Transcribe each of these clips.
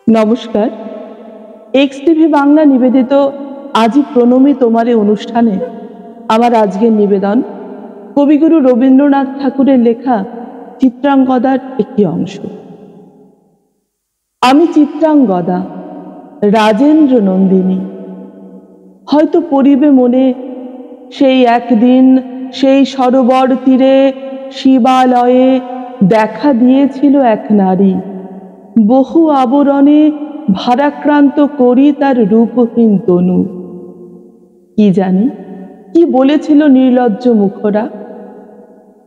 নমস্কার। X TV Bangla নিবেদিত আজি প্রণমী তোমারে অনুষ্ঠানে আমার আজকের নিবেদন কবিগুরু রবীন্দ্রনাথ ঠাকুরের লেখা চিত্রাঙ্গদার একটি অংশ। আমি চিত্রাঙ্গদা, রাজেন্দ্র নন্দিনী। হয়তো পড়িবে মনে সেই একদিন, সেই সরোবর তীরে শিবালয়ে দেখা দিয়েছিল এক নারী, বহু আবরণে ভারাক্রান্ত করি তার রূপহীন তনু। কি জানি কি বলেছিল নির্লজ্জ মুখরা,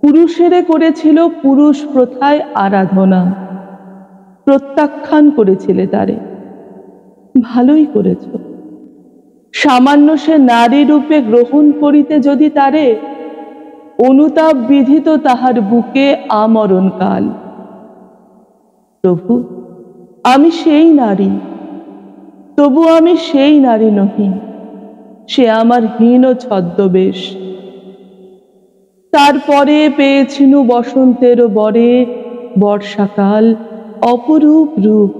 পুরুষেরে করেছিল পুরুষ প্রথায় আরাধনা, প্রত্যাখ্যান করেছিলে তারে। ভালোই করেছ। সামান্য সে নারী রূপে গ্রহণ করিতে যদি তারে, অনুতাপ বিধিত তাহার বুকে আমরণ কাল। প্রভু, আমি সেই নারী, তবু আমি সেই নারী নহি, সে আমার হীন ছদ্মবেশ। তারপরে পেয়েছিনু বসন্তের বরে বর্ষাকাল অপরূপ রূপ,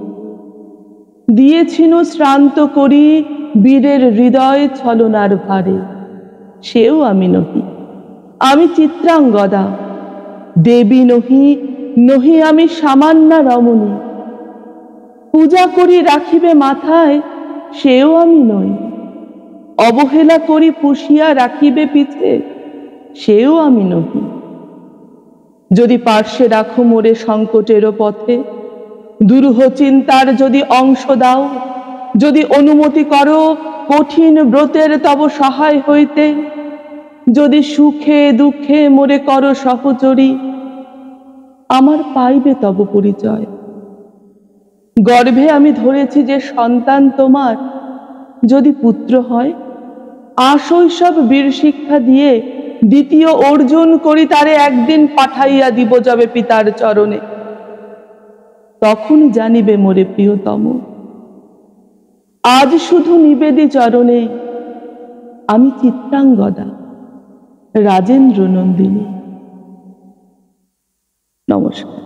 দিয়েছিনু শ্রান্ত করি বীরের হৃদয় ছলনার ভারে, সেও আমি নহি। আমি চিত্রাঙ্গদা, দেবী নহি, নহি আমি সামান্যা রমণী। পূজা করি রাখিবে মাথায়, সেও আমি নই। অবহেলা করি পুষিয়া রাখিবে পিছে, সেও আমি নহি। যদি পার্শ্বে রাখো মোরে সংকটেরও পথে, দুরূহ চিন্তার যদি অংশ দাও, যদি অনুমতি করো কঠিন ব্রতের তব সহায় হইতে, যদি সুখে দুঃখে মোরে করো সহচরী, আমার পাইবে তব পরিচয়। গর্ভে আমি ধরেছি যে সন্তান তোমার, যদি পুত্র হয়, আশৈশব বীর শিক্ষা দিয়ে দ্বিতীয় অর্জুন করি তারে একদিন পাঠাইয়া দিব যাবে পিতার চরণে। তখন জানিবে মোরে প্রিয়তম। আজ শুধু নিবেদি চরণে, আমি চিত্রাঙ্গদা, রাজেন্দ্র নন্দিনী। নমস্কার।